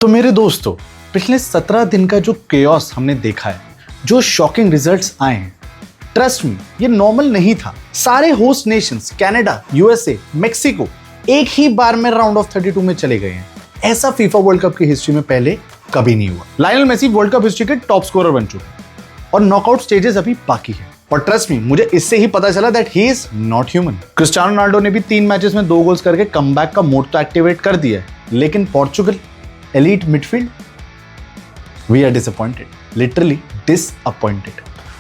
तो मेरे दोस्तों, पिछले 17 दिन का जो केओस हमने देखा है, जो शॉकिंग रिजल्ट्स आए हैं, ट्रस्ट मी ये नॉर्मल नहीं था। सारे host Nations Canada, USA, Mexico एक ही बार में राउंड ऑफ 32 में चले गए हैं। ऐसा फीफा वर्ल्ड कप की हिस्ट्री में पहले कभी नहीं हुआ। Lionel Messi world cup history के टॉप स्कोरर बन चुके हैं और नॉकआउट स्टेजेस अभी बाकी है। और ट्रस्ट मी, मुझे इससे ही पता चला that he is not human. Cristiano Ronaldo ने भी 3 मैचेस में 2 गोल्स करके कमबैक का मोड तो एक्टिवेट कर दिया है, लेकिन Portugal elite midfield, we are disappointed, literally disappointed.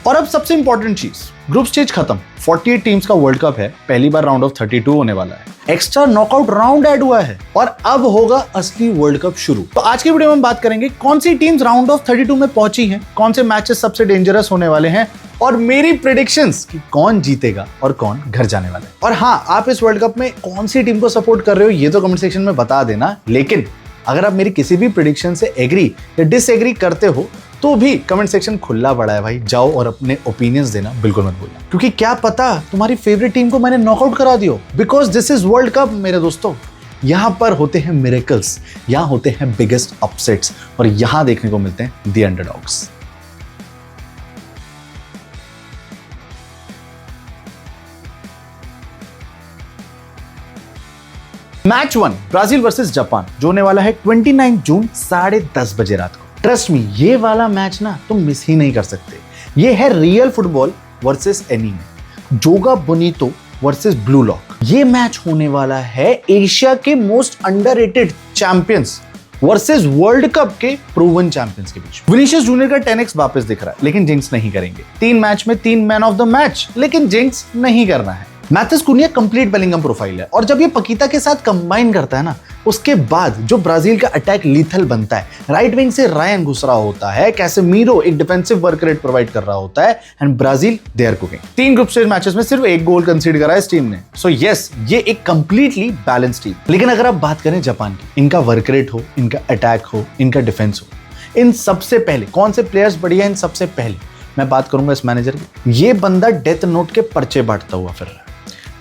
और अब सबसे इंपॉर्टेंट चीज, ग्रुप स्टेज खत्म, 48 टीम्स का वर्ल्ड कप है, पहली बार राउंड ऑफ 32 होने वाला है, एक्स्ट्रा नॉकआउट राउंड ऐड हुआ है और अब होगा असली वर्ल्ड कप शुरू। तो आज की वीडियो में हम बात करेंगे कौन सी टीम्स राउंड ऑफ 32 में पहुंची हैं, कौन से मैचेस सबसे डेंजरस होने वाले हैं और मेरी प्रेडिक्शंस कि कौन जीतेगा और कौन घर जाने वाला है। और हाँ, आप इस वर्ल्ड कप में कौन सी टीम को सपोर्ट कर रहे हो ये तो कमेंट सेक्शन में बता देना, लेकिन अगर आप मेरी किसी भी प्रेडिक्शन से एग्री या डिसएग्री करते हो तो भी कमेंट सेक्शन खुला पड़ा है भाई, जाओ और अपने ओपिनियंस देना बिल्कुल मत भूलना, क्योंकि क्या पता तुम्हारी फेवरेट टीम को मैंने नॉकआउट करा दियो। Because this is world cup मेरे दोस्तों, यहां पर होते हैं मिरेकल्स, यहां होते हैं बिगेस्ट अपसेट्स और यहां देखने को मिलते हैं the underdogs. Match 1 Brazil versus Japan जो होने वाला है 29 जून 10:30 बजे रात को। ट्रस्ट मी, ये वाला मैच ना तुम मिस ही नहीं कर सकते। ये है रियल फुटबॉल वर्सेस एनीमे, जोगा बोनीतो वर्सेस ब्लू लॉक। ये मैच होने वाला है एशिया के most underrated champions versus world cup के प्रूवन चैंपियंस के बीच। विनीशियस जूनियर का 10x वापस दिख रहा है, लेकिन जिंक्स नहीं करेंगे। 3 मैच में 3 मैन ऑफ द मैच, लेकिन जिंक्स नहीं करना है। मैथ्यूस कुनिया कंप्लीट बेलिंगम प्रोफाइल है और जब ये पकीता के साथ कंबाइन करता है ना, उसके बाद जो ब्राजील का अटैक लीथल बनता है। राइट विंग से रायन घुस रहा होता है, कैसेमीरो एक डिफेंसिव वर्क रेट प्रोवाइड कर रहा होता है and Brazil they are cooking. 3 group stage matches में सिर्फ 1 गोल कंसीड करा है इस टीम ने। सो यस, ये एक कंप्लीटली बैलेंस टीम। लेकिन अगर आप बात करें जापान की, इनका वर्क रेट हो, इनका अटैक हो, इनका डिफेंस हो, इन सबसे पहले कौन से प्लेयर्स बढ़िया है? इन सबसे पहले मैं बात करूंगा इस मैनेजर की। ये बंदा डेथ नोट के पर्चे बांटता हुआ फिर रहा है।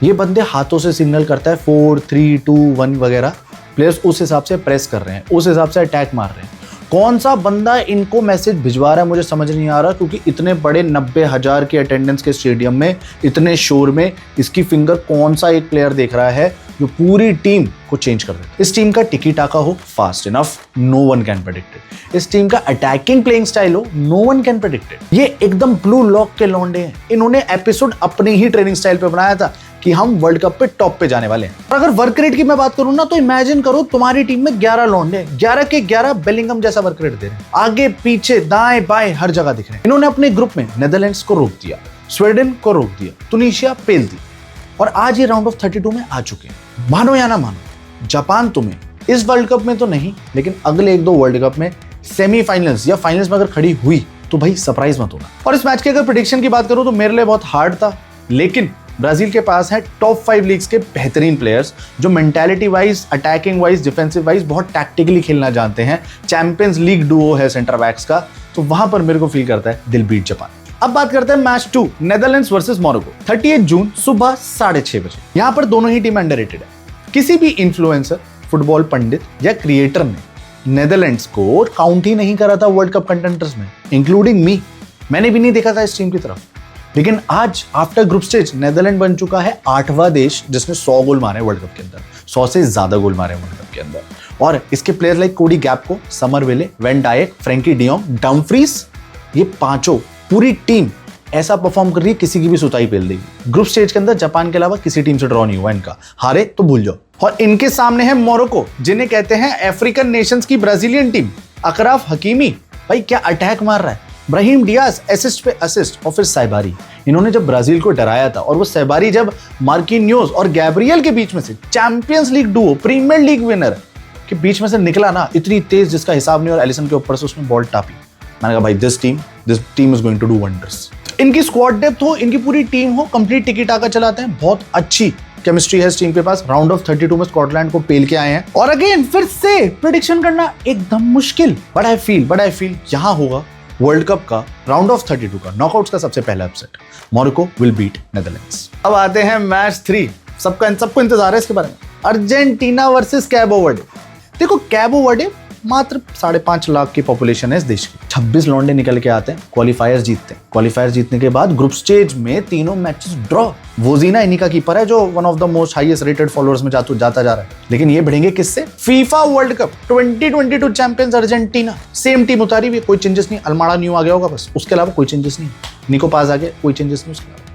ये बंदे हाथों से सिग्नल करता है 4, 3, 2, 1 वगैरह। प्लेयर्स उस हिसाब से प्रेस कर रहे हैं, उस हिसाब से अटैक मार रहे हैं। कौन सा बंदा इनको मैसेज भिजवा रहा है मुझे समझ नहीं आ रहा, क्योंकि इतने बड़े 90,000 के अटेंडेंस के स्टेडियम में, इतने शोर में इसकी फिंगर कौन सा एक प्लेयर देख रहा है जो पूरी टीम को चेंज कर देता है। इस टीम का टिकी टाका हो fast enough, no one can predict it. इस टीम का अटैकिंग प्लेइंग स्टाइल हो, no one can predict it. ये एकदम ब्लू लॉक के लौंडे हैं। इन्होंने एपिसोड अपने ही ट्रेनिंग स्टाइल पे बनाया था कि हम वर्ल्ड कप पे टॉप पे जाने वाले हैं। और अगर वर्क रेट की मैं बात करूं ना, तो इमेजिन करो तुम्हारी टीम में 11 लौंडे, 11 के 11 बेलिंगम जैसा वर्क रेट दे रहे हैं। आगे पीछे दाएं बाएं हर जगह दिख रहे हैं। इन्होंने अपने ग्रुप में नेदरलैंड्स को रोक दिया, स्वीडन को रोक दिया, तुनिशिया पेल दी और आज ये राउंड ऑफ 32 में आ चुके हैं। मानो या ना मानो, जापान तुम्हें इस वर्ल्ड कप में तो नहीं, लेकिन अगले 1-2 वर्ल्ड कप में सेमीफाइनल्स या फाइनल्स में अगर खड़ी हुई तो भाई सरप्राइज मत होना। और इस मैच की अगर प्रेडिक्शन की बात करूं तो मेरे लिए बहुत हार्ड था, लेकिन ब्राजील के पास है टॉप 5 लीग्स के बेहतरीन प्लेयर्स जो mentality wise, attacking wise, defensive wise बहुत टैक्टिकली खेलना जानते हैं। चैंपियंस लीग डुओ है सेंटर बैक्स का, तो वहां पर मेरे को फील करता है दिल बीट जापान। अब बात करते हैं मैच 2 नेदरलैंड्स वर्सेस मोरक्को, 38 जून सुबह 6:30 बजे। यहां पर दोनों ही टीम अंडररेटेड है। किसी भी इन्फ्लुएंसर, फुटबॉल पंडित या क्रिएटर ने नेदरलैंड्स को काउंट ही नहीं करा था वर्ल्ड कप कंटेंटर्स में, इंक्लूडिंग मी। मैंने भी नहीं देखा था इस टीम की तरफ। लेकिन आज आफ्टर ग्रुप स्टेज नेदरलैंड बन चुका है 8वां देश जिसने 100 गोल मारे वर्ल्ड कप के अंदर, 100 से ज्यादा गोल मारे वर्ल्ड कप के अंदर। और इसके players like Cody Gakpo, Summerville, Van Dijk, Frenkie de Jong, Dumfries, ये पांचों पूरी टीम ऐसा परफॉर्म कर रही है किसी की भी सुताई पेल देगी। ग्रुप स्टेज के अंदर जापान के अलावा किसी टीम से ड्रॉ नहीं हुआ इनका, हारे तो भूल जाओ। और इनके सामने है मोरक्को, जिन्हें कहते हैं अफ्रीकन नेशंस की ब्राजीलियन टीम। अकराफ हकीमी भाई क्या अटैक मार रहा है, ब्राहिम डियाज असिस्ट पे असिस्ट, और फिर साइबारी। इन्होंने जब ब्राजील को डराया था और वो साइबारी जब मार्किन्योज और गैब्रियल के बीच में से, champions league duo, premier league winner के बीच में से निकला ना, इतनी तेज जिसका हिसाब नहीं, और एलिसन के ऊपर से उसने बॉल टापी। मैंने कहा भाई this team is going to do wonders. इनकी स्क्वाड डेप्थ हो, इनकी पूरी टीम हो, कंप्लीट टिकी टाका चलाते हैं, बहुत अच्छी केमिस्ट्री है इस टीम के पास। राउंड ऑफ 32 में स्कॉटलैंड को पेल के आए हैं और अगेन फिर से प्रेडिक्शन करना एकदम मुश्किल, बट आई फील यहां होगा वर्ल्ड कप का राउंड ऑफ 32 का नॉकआउट्स का सबसे पहला upset, Morocco will beat Netherlands. अब आते हैं मैच 3, सबको इंतजार है इसके बारे में, अर्जेंटीना वर्सेस कैबो वर्डे। देखो कैबो वर्डे मात्र 5.5 लाख की पॉपुलेशन है इस देश की। 26 लौंडे निकल के आते हैं, क्वालिफायर जीतते हैं। क्वालिफायर जीतने के बाद ग्रुप स्टेज में तीनों मैचेस ड्रॉ। वोजीना इन्हीं का कीपर है जो one of the most highest rated followers में जाता जा रहा है। लेकिन ये भिड़ेंगे किससे? FIFA world cup 2022 champions Argentina. Same team उतारी हुई, कोई चेंजेस नहीं। अल्माड़ा न्यू आ गया होगा बस, उसके अलावा कोई चेंजेस नहीं। निको पास आ गया, कोई चेंजेस नहीं उसके अलावा।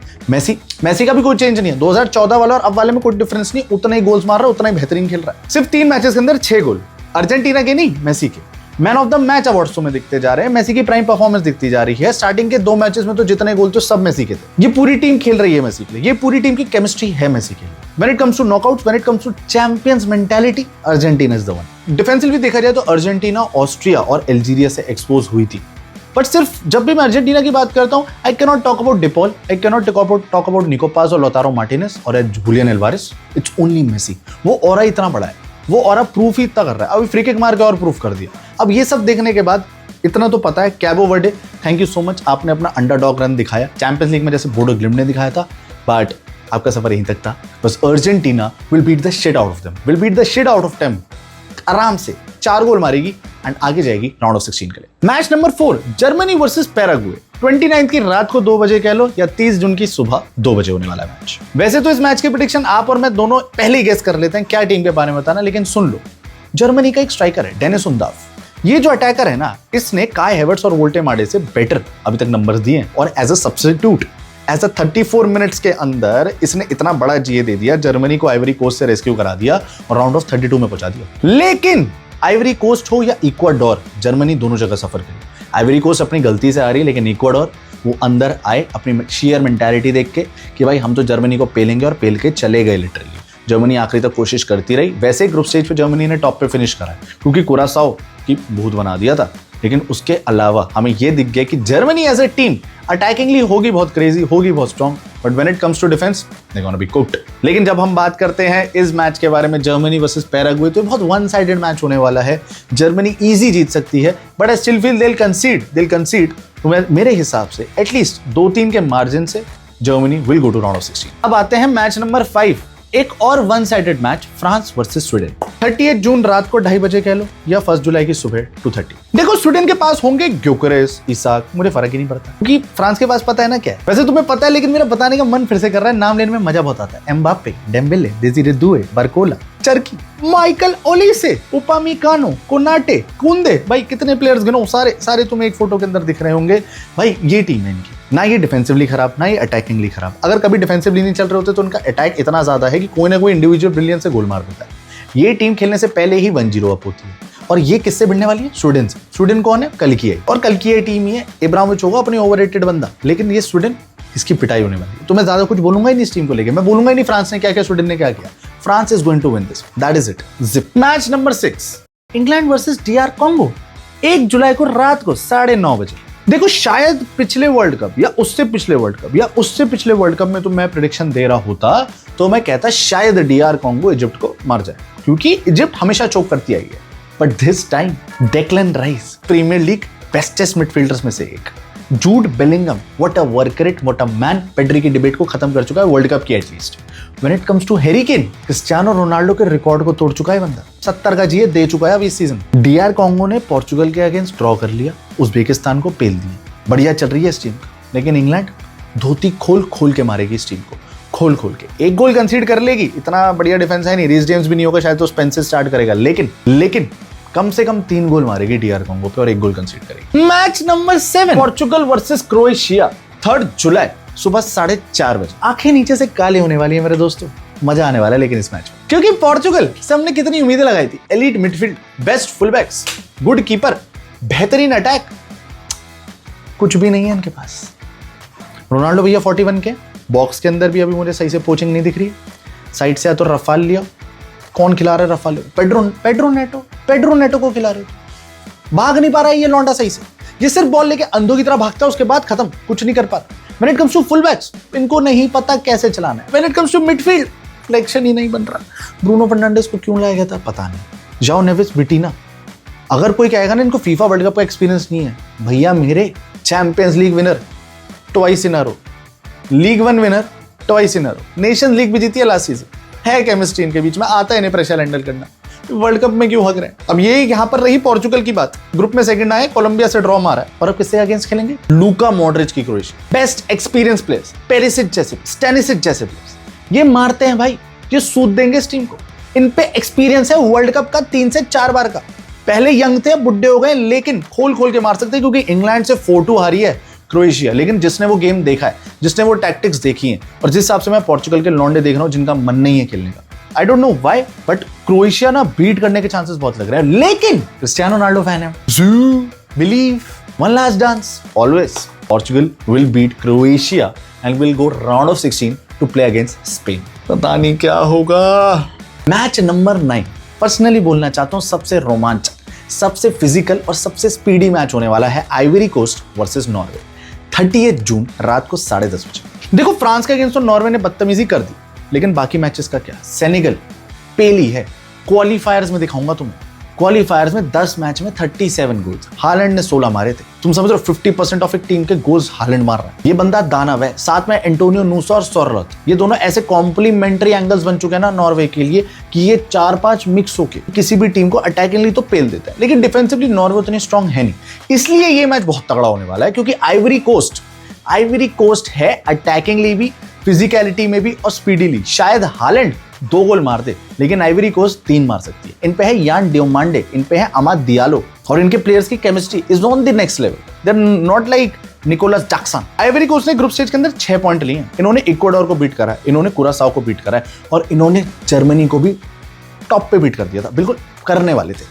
मेसी का भी कोई चेंज नहीं है। 2014 वाला और अब वाले में कोई डिफरेंस नहीं। उतना ही गोल्स मार रहा है, उतना ही बेहतरीन खेल रहा है। सिर्फ 3 मैचेस के अंदर 6 गोल। अर्जेंटीना के नहीं, मेसी के। Man of the match awards में दिखते जा रहे हैं। मेसी की प्राइम परफॉर्मेंस दिखती जा रही है। स्टार्टिंग के 2 मैचेस में तो जितने गोल थे सब मेसी के थे। ये पूरी टीम खेल रही है मेसी के लिए। ये पूरी टीम की केमिस्ट्री है मेसी के लिए। When it comes to knockouts, when it comes to champions mentality, Argentina is the one. Defensively देखा जाए तो अर्जेंटीना ऑस्ट्रिया और अल्जीरिया से एक्सपोज हुई थी। बट सिर्फ जब भी मैं अर्जेंटीना की बात करता हूं, I can not talk about De Paul, I can not talk about Nico Paz और लोतारो मार्टिनेज और Julian Alvarez. It's only Messi. वो ऑरा इतना बड़ा है, वो ऑरा प्रूफ ही इतना कर रहा है। अभी फ्री किक मार के और प्रूफ कर दिया। अब ये सब देखने के बाद इतना तो पता है, Cabo Verde, thank you so much, आपने अपना अंडरडॉग रन दिखाया। चैंपियंस लीग में जैसे बोडो ग्लिम्ट ने दिखाया था, बट आपका सफर यहीं तक था। बस Argentina will beat the shit out of them, will beat the shit out of them. आराम से 4 गोल मारेगी एंड आगे जाएगी राउंड ऑफ 16 के लिए। Match number 4, Germany versus Paraguay. 29 की रात को 2 बजे कह लो या 30 जून की सुबह 2 बजे होने वाला मैच। वैसे तो इस मैच की प्रेडिक्शन आप और मैं दोनों पहले ही गेस कर लेते हैं क्या टीम के बारे में बताना, लेकिन सुन लो। जर्मनी का एक स्ट्राइकर है डेनिस उनदाफ। ये जो अटैकर है ना, इसने काय हेवर्ट्स और वोल्टे माडे से बेटर अभी तक नंबर्स दिए हैं और एज अ सब्स्टिट्यूट ऐसा 34 मिनट्स के अंदर इसने इतना बड़ा जीए दे दिया, जर्मनी को आइवरी कोस्ट से रेस्क्यू करा दिया और राउंड ऑफ 32 में पहुंचा दिया। लेकिन आइवरी कोस्ट हो या इक्वाडोर, जर्मनी दोनों जगह सफर करी। आइवरी कोस्ट अपनी गलती से आ रही है, लेकिन इक्वाडोर वो अंदर आए अपनी शेयर मेंटालिटी देख के कि भाई हम तो जर्मनी को पेलेंगे, और पेल के चले गए लिटरली। जर्मनी आखिरी तक कोशिश करती रही। वैसे ग्रुप स्टेज पे जर्मनी ने टॉप पे फिनिश करा क्योंकि कुरासाओ की भूत बना दिया था। लेकिन उसके अलावा हमें यह दिख गया कि Germany as a team attackingly होगी बहुत क्रेजी, होगी बहुत strong, but when it comes to defence they gonna be cooked. लेकिन जब हम बात करते हैं इस मैच के बारे में, जर्मनी वर्सेस पैराग्वे, तो बहुत वन साइडेड मैच होने वाला है। जर्मनी इजी जीत सकती है, बट आई स्टिल फील दिल कंसीड। तो मेरे हिसाब से एटलीस्ट 2-3 के मार्जिन से Germany will go to round of 16। अब आते हैं मैच नंबर 5, एक और one sided match, France versus Sweden. 38 जून रात को 2:30 बजे कह लो या 1 जुलाई की सुबह 2:30। देखो स्वीडन के पास होंगे ग्योकरेस, इसाक, मुझे फर्क ही नहीं पड़ता क्योंकि फ्रांस के पास पता है ना क्या है। वैसे तुम्हें पता है, लेकिन मेरा बताने का मन फिर से कर रहा है। नाम लेने में मजा बहुत आता है। एम्बाप्पे, डेम्बेले, डेजिरे दुए, बारकोला, चरकी, माइकल ओलिसे, उपामिकानो, कोनाटे, कुंदे, भाई कितने प्लेयर्स गिनो, सारे तुम्हें एक फोटो के अंदर दिख रहे होंगे। भाई ये टीम है इनकी, ना ये डिफेंसिवली खराब ना ये अटैकिंगली खराब। अगर कभी डिफेंसिवली नहीं चल रहे होते तो उनका अटैक इतना ज्यादा है कि कोई ना कोई इंडिविजुअल ब्रिलियंस से गोल मार देता है। ये टीम खेलने से पहले ही 1-0 अप होती है। और ये किससे भिड़ने वाली है? स्वीडन से। स्वीडन कौन है? कलकियाई। और कलकियाई टीम ही है। इब्राहिमोविच होगा अपनी ओवररेटेड बंदा, लेकिन ये स्वीडन, इसकी पिटाई होने वाली है। तो मैं ज्यादा कुछ बोलूंगा ही नहीं इस टीम को लेकर। मैं बोलूंगा ही नहीं फ्रांस ने क्या किया, स्वीडन ने क्या किया। France is going to win this, that is it, zip. Match number 6, England versus DR Congo, 1 जुलाई को रात को 9:30 बजे। देखो शायद पिछले वर्ल्ड कप या उससे पिछले वर्ल्ड कप या उससे पिछले वर्ल्ड कप में तो मैं प्रेडिक्शन दे रहा होता तो मैं कहता शायद DR कॉन्गो इजिप्ट को मार जाए, क्योंकि इजिप्ट हमेशा चोक करती आई है। But this time Declan Rice, premier league bestest midfielders में से एक, Jude Bellingham, what a worker rate, what a man, Pedri की डिबेट को खत्म कर चुका है वर्ल्ड कप की at least. When it comes to Harry Kane, Cristiano Ronaldo के रिकॉर्ड को तोड़ चुका है बंदा, 70 का जीए दे चुका है अभी इस सीजन। DR कॉन्गो ने पोर्चुगल के अगेंस्ट ड्रॉ कर लिया, उज्बेकिस्तान को पेल दिया, बढ़िया चल रही है इस टीम का। लेकिन इंग्लैंड धोती खोल के मारेगी इस टीम को, खोल के। 1 गोल कंसीड कर लेगी, इतना बढ़िया डिफेंस है नहीं, रीस जेम्स भी नहीं होगा शायद, तो स्पेंस से स्टार्ट करेगा। लेकिन कम से कम 3 गोल मारेगी DR कॉन्गो पे और 1 गोल कंसीड करेगी। Match number 7, Portugal versus Croatia, 3 जुलाई सुबह 4:30 बजे। आंखें नीचे से काली होने वाली है मेरे दोस्तों, मजा आने वाला है लेकिन इस मैच में, क्योंकि पोर्चुगल से हमने कितनी उम्मीदें लगाई थी। Elite midfield, best fullbacks, good keeper, बेहतरीन अटैक, कुछ भी नहीं है इनके पास। रोनाल्डो भैया 41 के, बॉक्स के अंदर भी अभी मुझे सही से पोचिंग नहीं दिख रही। साइड से या तो रफाल लिया, कौन खिला रहा है रफाल? पेड्रो नेटो को खिला रहे हो। भाग नहीं पा रहा है ये लौंडा सही से, ये सिर्फ बॉल लेके अंधों की तरह भागता है, उसके बाद खत्म, कुछ नहीं कर पाता। When it comes to full backs, इनको नहीं पता कैसे चलाना है। When it comes to midfield, selection ही नहीं बन रहा। ब्रूनो फर्नांडिस को क्यों लाया गया था पता नहीं। जाओ नेविस, विटीना, अगर कोई कहेगा ना इनको फीफा वर्ल्ड कप का एक्सपीरियंस नहीं है, भैया मेरे champions league winner twice in a row, league 1 winner twice in a row, nations league भी जीती है लास्ट सीजन। है केमिस्ट्री इनके बीच में, आता है इन्हें प्रेशर हैंडल करना। वर्ल्ड कप में क्यों हग रहे हैं। अब ये यहाँ पर रही पोर्चुगल की बात, ग्रुप में सेकंड आए, कोलंबिया से ड्रॉ मारा है, और अब किससे अगेंस्ट खेलेंगे? लूका मॉड्रिच की Croatia. Best experience players, Perisic जैसे, स्टैनिसिच जैसे प्लेयर्स, ये मारते हैं भाई, ये सूद देंगे इस टीम को। इन पे एक्सपीरियंस है वर्ल्ड कप का 3 से 4 बार का। पहले यंग थे, बुढ़े हो गए, लेकिन खोल खोल के मार सकते हैं, क्योंकि इंग्लैंड से 4-2 हारी है क्रोएशिया। लेकिन जिसने वो गेम देखा है, जिसने वो टैक्टिक्स देखी है, और जिस हिसाब से मैं पोर्चुगल के लौंडे देख रहा हूं जिनका मन नहीं है खेलने का, I don't know why, but Croatia ना बीट करने के चांसेस बहुत लग रहे हैं। लेकिन क्रिस्टियानो रोनाल्डो फैन है, believe, one last dance, always Portugal will beat Croatia and will go round of 16 to play against Spain. पता नहीं क्या होगा। मैच नंबर 9 पर्सनली बोलना चाहता हूं सबसे रोमांचक, सबसे फिजिकल और सबसे स्पीडी मैच होने वाला है आइवरी कोस्ट वर्सेस नॉर्वे, 30 जून रात को 10:30 बजे। देखो, फ्रांस के अगेंस्ट तो नॉर्वे ने बदतमीजी कर दी, लेकिन बाकी मैचेस का क्या? सेनेगल पेली है, क्वालिफायर्स में दिखाऊंगा तुम्हें। क्वालिफायर्स में 10 मैच में 37 गोल्स, हालैंड ने 16 मारे थे। तुम समझ रहे हो 50% ऑफ एक टीम के गोल्स हालैंड मार रहा है। ये बंदा दानव है। साथ में एंटोनियो नूसा और सोरलोथ, ये दोनों ऐसे कॉम्प्लीमेंट्री एंगल्स बन चुके हैं ना नॉर्वे के लिए कि ये 4-5 मिक्स होके किसी भी टीम को अटैकिंगली तो पेल देता है, लेकिन डिफेंसिवली नॉर्वे उतनी स्ट्रांग है नहीं। इसलिए ये मैच बहुत तगड़ा होने वाला है, क्योंकि आइवरी कोस्ट है अटैकिंगली भी, फिजिकलिटी में भी और स्पीडीली। शायद हालैंड 2 गोल मार दे, लेकिन आइवरी कोस्ट 3 मार सकती है। इन पे है यान डियोमांडे, इन पे है अमाद दियालो, और इनके प्लेयर्स की chemistry is on the next level. They are not like Nicolas Jackson. Ivory Coast ने ग्रुप स्टेज के अंदर 6 पॉइंट लिए हैं। इन्होंने इक्वाडोर को बीट करा है, इन्होंने कुरासाओ को बीट करा है, और इन्होंने जर्मनी को भी टॉप पे बीट कर दिया था। बिल्कुल करने वाले थे,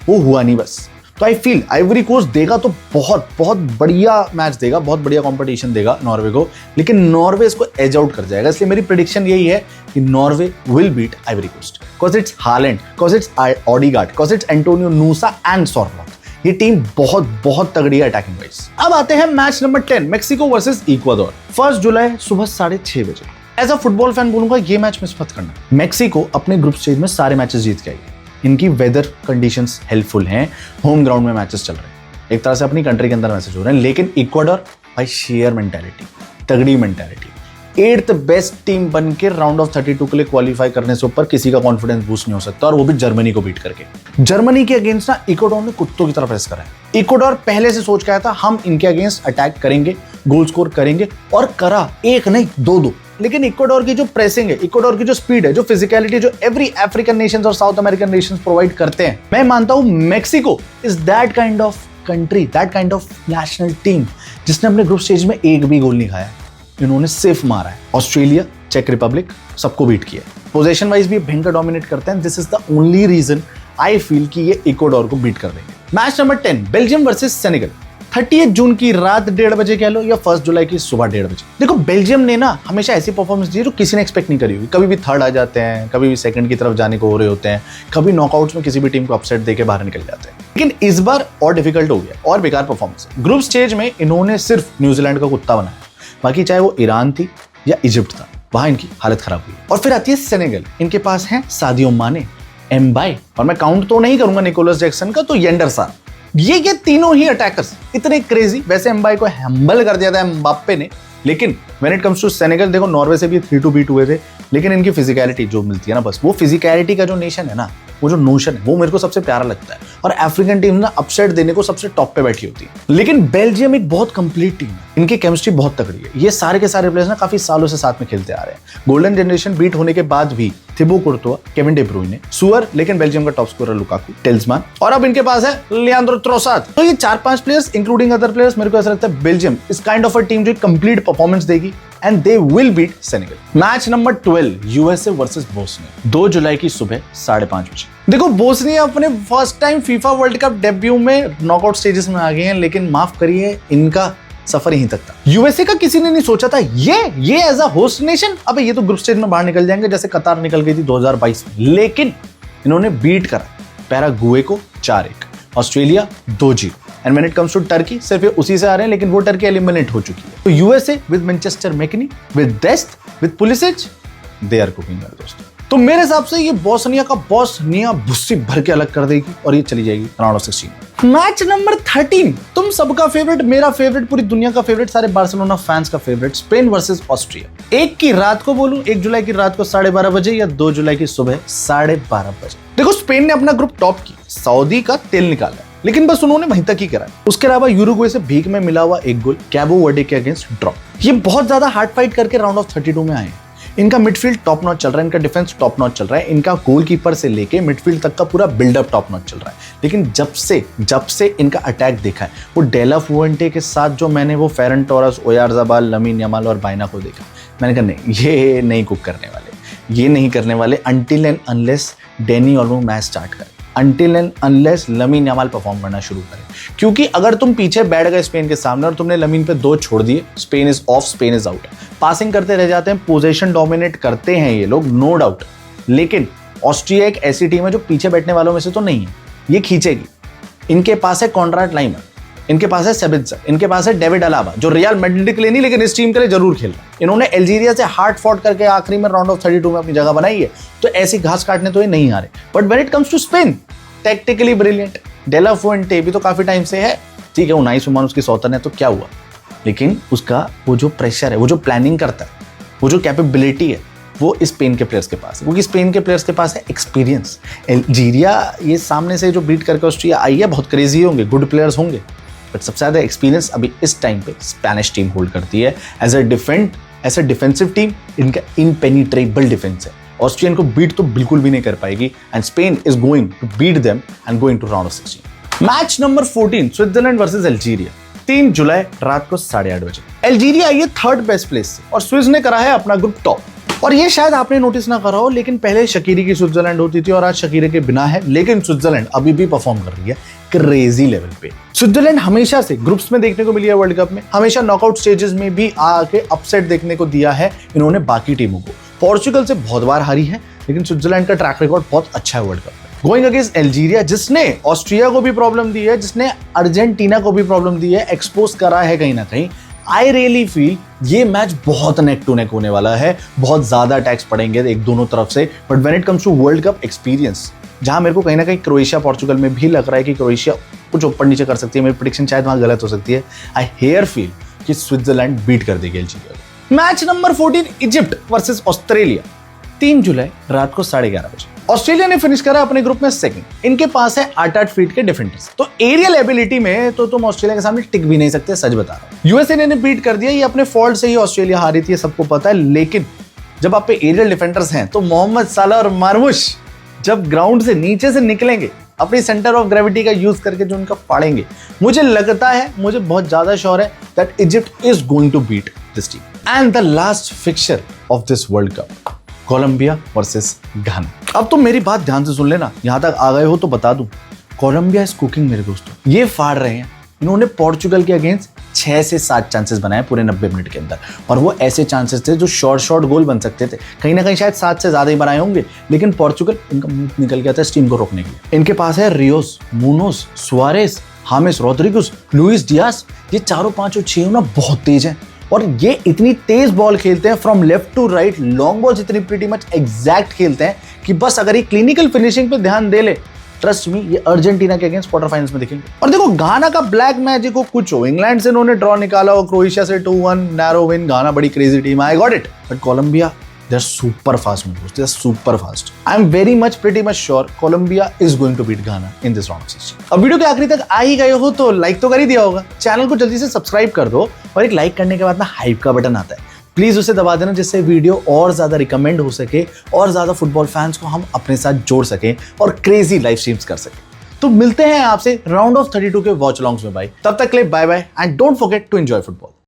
वो हुआ नहीं बस। तो आई फील आइवरी कोस्ट देगा तो बहुत बहुत बढ़िया मैच देगा, बहुत बढ़िया कंपटीशन देगा नॉर्वे को, लेकिन नॉर्वे इसको एज आउट कर जाएगा। इसलिए मेरी प्रेडिक्शन यही है कि Norway will beat Ivory Coast, because it's Haaland, because it's Odegaard, because it's Antonio Nusa and Sorloth. ये टीम बहुत बहुत तगड़ी है अटैकिंग वाइज। अब आते हैं match number 10, Mexico versus Ecuador, 1 जुलाई सुबह 6:30 बजे। एज अ फुटबॉल फैन बोलूंगा ये मैच मिस मत करना। मेक्सिको अपने ग्रुप स्टेज में सारे मैचेस जीत के आई। इनकी वेदर कंडीशंस हेल्पफुल हैं, होम ग्राउंड में मैचेस चल रहे हैं, एक तरह से अपनी कंट्री के अंदर मैचेस हो रहे हैं। लेकिन इक्वाडोर भाई शेयर मेंटालिटी, तगड़ी मेंटालिटी, 8th बेस्ट टीम बन के राउंड ऑफ 32 के लिए क्वालिफाई करने से ऊपर किसी का कॉन्फिडेंस बूस्ट नहीं हो सकता, और वो भी जर्मनी को बीट करके। जर्मनी के अगेंस्ट ना इक्वाडोर ने कुत्तों की तरफ रेस करा है। इक्वाडोर पहले से सोच के आया था हम इनके अगेंस्ट अटैक करेंगे, गोल स्कोर करेंगे, और करा, एक नहीं 2-2। लेकिन इक्वाडोर की जो प्रेसिंग है, इक्वाडोर की जो स्पीड है, जो फिजिकलिटी जो एवरी अफ्रीकन नेशंस और साउथ अमेरिकन नेशंस प्रोवाइड करते हैं, मैं मानता हूं Mexico is that kind of country, that kind of national team जिसने अपने ग्रुप स्टेज में एक भी गोल नहीं खाया। इन्होंने सिर्फ मारा है। ऑस्ट्रेलिया, चेक रिपब्लिक सबको बीट किया। पोजीशन वाइज भी भयंकर डोमिनेट करते हैं। This is the only reason I feel कि ये इक्वाडोर को बीट कर देंगे। Match number 10, Belgium versus Senegal, 30 जून की रात 1:30 बजे कह लो, या 1 जुलाई की सुबह 1:30 बजे। देखो, बेल्जियम ने ना हमेशा ऐसी परफॉर्मेंस दी है जो किसी ने एक्सपेक्ट नहीं करी हुई। कभी भी थर्ड आ जाते हैं, कभी भी सेकंड की तरफ जाने को हो रहे होते हैं, कभी नॉकआउट्स में किसी भी टीम को अपसेट देके बाहर निकल जाते हैं। लेकिन इस बार और डिफिकल्ट हो गया, और बेकार परफॉर्मेंस। ग्रुप स्टेज में इन्होंने सिर्फ न्यूजीलैंड का कुत्ता बनाया, बाकी चाहे वो ईरान थी या इजिप्ट था, वहां इनकी हालत खराब हुई। और फिर आती है सेनेगल, इनके पास है सादियो माने, एम्बाई, और मैं काउंट तो नहीं करूंगा निकोलस जैक्सन का, तो येंडरसन। ये तीनों ही अटैकर्स इतने क्रेजी। वैसे एम्बाई को हम्बल कर दिया था एम्बाप्पे ने, लेकिन when it comes to Senegal, देखो नॉर्वे से भी 3-2 बीट हुए थे, लेकिन इनकी फिजिकलिटी जो मिलती है ना, बस वो फिजिकलिटी का जो नेशन है ना, वो जो नोशन है, वो मेरे को सबसे प्यारा लगता है। और अफ्रीकन टीम ना अपसेट देने को सबसे टॉप पे बैठी होती है। लेकिन बेल्जियम एक बहुत कंप्लीट टीम है, इनकी केमिस्ट्री बहुत तगड़ी है। ये सारे के सारे प्लेयर्स ना काफी सालों से साथ में खेलते आ रहे हैं। गोल्डन जनरेशन बीट होने के बाद भी थिबो कुर्तुआ, केविन डे ब्रुयने, सुअर, लेकिन बेल्जियम का टॉप स्कोरर लुकाकू, टेल्समान, और अब इनके पास है लियांद्रो ट्रोसार्ड। तो ये 4-5 प्लेयर्स इंक्लूडिंग अदर प्लेयर्स, मेरे को ऐसा लगता है बेल्जियम इस काइंड ऑफ अ टीम जो कंप्लीट परफॉर्मेंस देगी, and they will beat Senegal. Match number 12, USA versus Bosnia, 2 जुलाई की सुबह 5:30 बजे। देखो, बोस्निया अपने first time FIFA world cup debut में नॉकआउट स्टेजेस में आ गए हैं, लेकिन माफ करिए इनका सफर यहीं तक था। यूएसए का किसी ने नहीं सोचा था ये एज अ होस्ट नेशन, अबे ये तो ग्रुप स्टेज में बाहर निकल जाएंगे जैसे कतार निकल गई थी 2022 में। लेकिन इन्होंने बीट करा पैराग्वे को 4-1, Australia 2-0, and when it comes to Turkey, सिर्फ उसी से आ रहे हैं, लेकिन वो टर्की एलिमिनेट हो चुकी है। तो USA with Manchester McKennie, with Dest, with Pulisic, they are cooking दोस्तों। तो मेरे हिसाब से ये बोस्निया का बोस्निया भुस्सी भर के अलग कर देगी, और ये चली जाएगी राउंड ऑफ 16। मैच नंबर 13, तुम सबका फेवरेट, मेरा फेवरेट, पूरी दुनिया का फेवरेट, सारे बार्सिलोना फैंस का फेवरेट, स्पेन वर्सेस ऑस्ट्रिया, 1 की रात को बोलूं, 1 जुलाई की रात को 12:30 बजे या 2 जुलाई की सुबह 12:30 बजे। देखो, स्पेन ने अपना ग्रुप टॉप किया, सऊदी का तेल निकाला, लेकिन बस उन्होंने वहीं तक ही करा। उसके अलावा यूरुग्वे से भीख में मिला हुआ 1 गोल, कैबो वर्डे के अगेंस्ट ड्रॉ। ये बहुत ज्यादा हार्ड फाइट करके राउंड ऑफ 32 में आए हैं। इनका मिडफील्ड टॉप नॉच चल रहा है, इनका डिफेंस टॉप नॉच चल रहा है, इनका गोलकीपर से लेके मिडफील्ड तक का पूरा बिल्डअप टॉप नॉच चल रहा है। लेकिन जब से इनका अटैक देखा है, वो डेला फुएंटे के साथ जो मैंने वो फेरन टोरस, ओयारज़ाबाल, लमीन यमाल और बाइना को देखा, मैंने कहा नहीं, ये नहीं कुक करने वाले, ये नहीं करने वाले until and unless Dani Olmo match start करे, until and unless Lamine Yamal perform करना शुरू करे। क्योंकि अगर तुम पीछे बैठ गए स्पेन के सामने और तुमने लमीन पे 2 छोड़ दिए, Spain is of, Spain is out. Passing करते रह जाते हैं, पोजीशन डोमिनेट करते हैं ये लोग, नो डाउट। लेकिन ऑस्ट्रिया एक ऐसी टीम है जो पीछे बैठने वालों में से तो नहीं है, ये खींचेगी। इनके पास है कॉन्ट्राड लाइमर, इनके पास है सेबित्जर, इनके पास है डेविड अलाबा, जो रियल मैड्रिड के लिए नहीं लेकिन इस टीम के लिए जरूर खेल रहा है। इन्होंने अल्जीरिया से हार्ड फॉट करके आखिरी में राउंड ऑफ 32 में अपनी जगह बनाई है, तो ऐसी घास काटने तो ये नहीं आ रहे। But when it comes to Spain, tactically brilliant. De la Fuente भी तो काफी टाइम से है, ठीक है, उनाई सुमान उसकी सौतन है तो क्या हुआ, लेकिन उसका वो जो प्रेशर है, वो जो प्लानिंग करता है, वो जो कैपेबिलिटी है, वो स्पेन के प्लेयर्स के पास है, क्योंकि स्पेन के प्लेयर्स के पास है एक्सपीरियंस। अल्जीरिया ये सामने से जो बीट करके ऑस्ट्रिया आई है, बहुत क्रेजी होंगे, गुड प्लेयर्स होंगे, बट सबसे ज्यादा एक्सपीरियंस अभी इस टाइम पे स्पेनिश टीम होल्ड करती है। एज अ डिफेंसिव टीम इनका इनपेनिट्रेबल डिफेंस है। ऑस्ट्रियन को बीट तो बिल्कुल भी नहीं कर पाएगी, and Spain is going to beat them and going to round of 16। Match number 14, Switzerland versus Algeria, 3 जुलाई रात को 8:30 बजे। अल्जीरिया आई है 3rd बेस्ट प्लेस से और स्विस ने करा है अपना ग्रुप टॉप। और ये शायद आपने नोटिस ना करा हो, लेकिन पहले शकीरी की स्विट्जरलैंड होती थी और आज शकीरे के बिना है, लेकिन स्विट्जरलैंड अभी भी परफॉर्म कर रही है क्रेजी लेवल पे। स्विट्जरलैंड हमेशा से ग्रुप्स में देखने को मिली है वर्ल्ड कप में, हमेशा नॉकआउट स्टेजेस में भी आके अपसेट देखने को दिया है इन्होंने बाकी टीमों को। पोर्चुगल से बहुत बार हारी है, लेकिन स्विट्जरलैंड का ट्रैक रिकॉर्ड बहुत अच्छा है वर्ल्ड कप में। गोइंग अगेंस्ट अल्जीरिया, जिसने ऑस्ट्रिया को भी प्रॉब्लम दी है, जिसने अर्जेंटीना को भी प्रॉब्लम दी है, एक्सपोज करा है कहीं ना कहीं। आई रियली फील ये मैच बहुत नेक टू नेक होने वाला है, बहुत ज्यादा अटैक्स पड़ेंगे एक दोनों तरफ से। But when it comes to world cup experience, जहां मेरे को कहीं ना कहीं क्रोएशिया पोर्चुगल में भी लग रहा है कि क्रोएशिया कुछ ऊपर नीचे कर सकती है, मेरी प्रेडिक्शन शायद वहां गलत हो सकती है। आई हेयर फील कि स्विट्जरलैंड बीट कर देगी अल्जीरिया को। Match number 14, Egypt versus Australia, 3 जुलाई रात को 11:30 बजे। ऑस्ट्रेलिया ने फिनिश करा अपने ग्रुप में 2nd। इनके पास है 8-8 फीट के डिफेंडर्स, तो एरियल एबिलिटी में तो तुम ऑस्ट्रेलिया के सामने टिक भी नहीं सकते, सच बता रहा हूं। यूएसए ने बीट कर दिया, ये अपने फॉल्ट से ही ऑस्ट्रेलिया हारी थी, सबको पता है। लेकिन जब आप पे एरियल डिफेंडर्स हैं, तो मोहम्मद साला और मार्मुश जब ग्राउंड से नीचे से निकलेंगे, अपनी सेंटर ऑफ ग्रेविटी का यूज करके जो उनका फाड़ेंगे, मुझे लगता है, मुझे बहुत ज्यादा श्योर है that Egypt is going to beat this team. And the last fixture of this World Cup, Colombia versus Ghana. अब तुम मेरी बात ध्यान से सुन लेना, यहां तक आ गए हो तो बता दूं, कोलंबिया इज कुकिंग मेरे दोस्तों। ये फाड़ रहे हैं, इन्होंने पोर्चुगल के अगेंस्ट 6 से 7 चांसेस बनाए पूरे 90 मिनट के अंदर, और वो ऐसे चांसेस थे जो शॉर्ट गोल बन सकते थे, कहीं ना कहीं शायद 7 से ज्यादा ही बनाए होंगे, लेकिन पोर्चुगल इनका मुंह निकल गया था इस टीम को रोकने के लिए। इनके पास है Rios, Munoz, Suarez, James Rodriguez, Luis Diaz, ये 4, 5 और 6 ना बहुत तेज हैं, और ये इतनी तेज बॉल खेलते हैं from left to right, long balls इतनी प्रीटी मच एग्जैक्ट खेलते हैं कि बस अगर ये क्लिनिकल फिनिशिंग पे ध्यान दे ले, ट्रस्ट मी, ये अर्जेंटीना के अगेंस्ट क्वार्टर फाइनल्स में दिखेंगे। और देखो, घाना का ब्लैक मैजिक हो कुछ हो, इंग्लैंड से इन्होंने ड्रॉ निकाला हो, क्रोएशिया से 2-1 नैरो विन, घाना बड़ी crazy team, I got it. But Colombia, they are super fast movers, they are super fast. I am very much pretty much sure Colombia is going to beat Ghana in this round of 16। अब video के आखिरी तक आ ही गए हो तो like तो कर ही दिया होगा, चैनल को जल्दी से सब्सक्राइब कर दो, और एक लाइक करने के बाद ना हाइप का बटन आता है, प्लीज उसे दबा देना, जिससे वीडियो और ज्यादा रिकमेंड हो सके और ज्यादा फुटबॉल फैंस को हम अपने साथ जोड़ सकें और क्रेजी लाइव स्ट्रीम्स कर सकें। तो मिलते हैं आपसे राउंड ऑफ 32 के वॉच लॉन्ग्स में भाई, तब तक के लिए bye bye and don't forget to enjoy football.